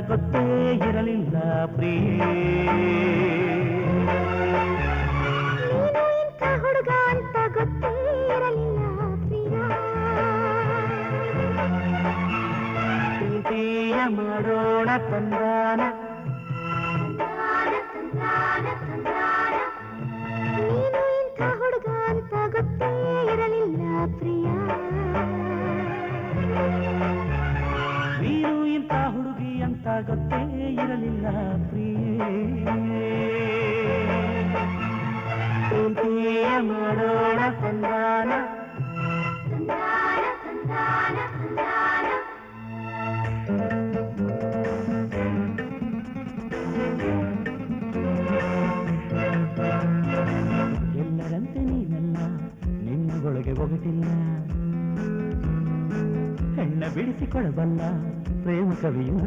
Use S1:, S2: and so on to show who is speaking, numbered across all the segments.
S1: ಗೊತ್ತೇ ಇರಲಿಲ್ಲ ಪ್ರಿಯೇ.
S2: ನೀನು ಇಂಥ ಹುಡುಗ ಅಂತ ಗೊತ್ತೇ ಇರಲಿಲ್ಲ ಪ್ರಿಯ.
S1: ಪ್ರೀತಿಯ ಮಾಡೋಣ ತಂದಾನ.
S2: ನೀನು ಇಂಥ ಹುಡುಗ ಅಂತ ಗೊತ್ತೇ ಇರಲಿಲ್ಲ ಪ್ರಿಯ.
S1: ನೀನು ಇಂಥ ಹುಡುಗಿ ಅಂತ ಗೊತ್ತೇ ಇರಲಿಲ್ಲ ಪ್ರಿಯೇ. ಪ್ರೀತಿಯ ಮಾಡೋಣ ತಂದಾನ. ಎಲ್ಲರಂತೆ ನೀನಲ್ಲ, ನಿನ್ನೊಳಗೆ ಒಗಟಿಲ್ಲ. ಹೆಣ್ಣ ಬಿಡಿಸಿಕೊಡಬಲ್ಲ ಪ್ರೇಮ ಕವಿಯು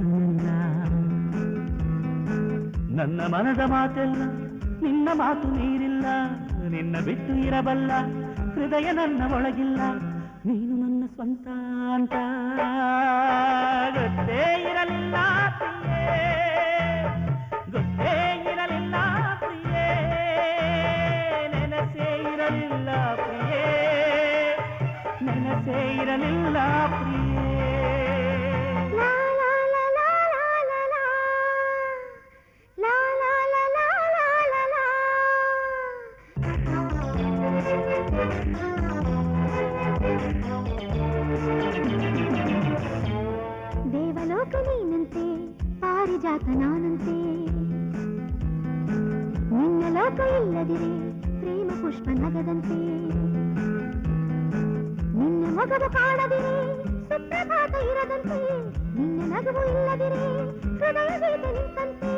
S1: ನನ್ನ ಮನದ ಮಾತೆಲ್ಲ ನಿನ್ನ ಮಾತು ನೀರಿಲ್ಲ. ನಿನ್ನ ಬಿಟ್ಟು ಇರಬಲ್ಲ ಹೃದಯ ನನ್ನ ಒಳಗಿಲ್ಲ. ನೀನು ನನ್ನ ಸ್ವಂತ ಅಂತ ಗೊತ್ತೇ ಇರಲಿಲ್ಲ ಪ್ರಿಯೇ. ಗೊತ್ತೇ ಇರಲಿಲ್ಲ ಪ್ರಿಯೇ. ನೆನಸೇ ಇರಲಿಲ್ಲ ಪ್ರಿಯೇ. ನೆನಸೇ ಇರಲಿಲ್ಲ ಪ್ರಿಯೇ.
S2: ದೇವಲೋಕ ನೀನಂತೆ, ಪಾರಿಜಾತ ನಾನಂತೆ. ನಿನ್ನ ಲೋಕ ಇಲ್ಲದಿರೆ ಪ್ರೇಮ ಪುಷ್ಪ ನಗದಂತೆ. ನಿನ್ನ ಮೊಗವು ಕಾಣದಿರೆ ಸುಪ್ರಭಾತ ಇರದಂತೆ. ನಿನ್ನ ನಗುವು ಇಲ್ಲದಿರೆ ಹೃದಯ ಗೀತೆ ನಿಂತಂತೆ.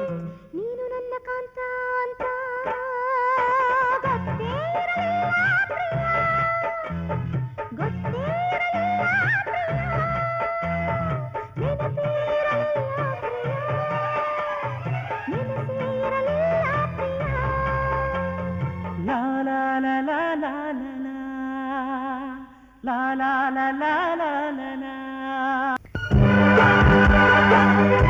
S2: ನೀನು ನನ್ನ ಕಾಂತ ಅಂತ ಗೊತ್ತೇ ಇರಲಿಲ್ಲ ಪ್ರಿಯ. ಗೊತ್ತೇ ಇರಲಿಲ್ಲ ಪ್ರಿಯ. ನೆನಪೇ ಇರಲಿಲ್ಲ ಪ್ರಿಯ. ನೆನಪೇ ಇರಲಿಲ್ಲ ಪ್ರಿಯ.
S1: ಲಾ ಲಾ ಲಾ ಲಾ ಲಾ ಲಾ ಲಾ ಲಾ ಲಾ ಲಾ ಲಾ ಲಾ.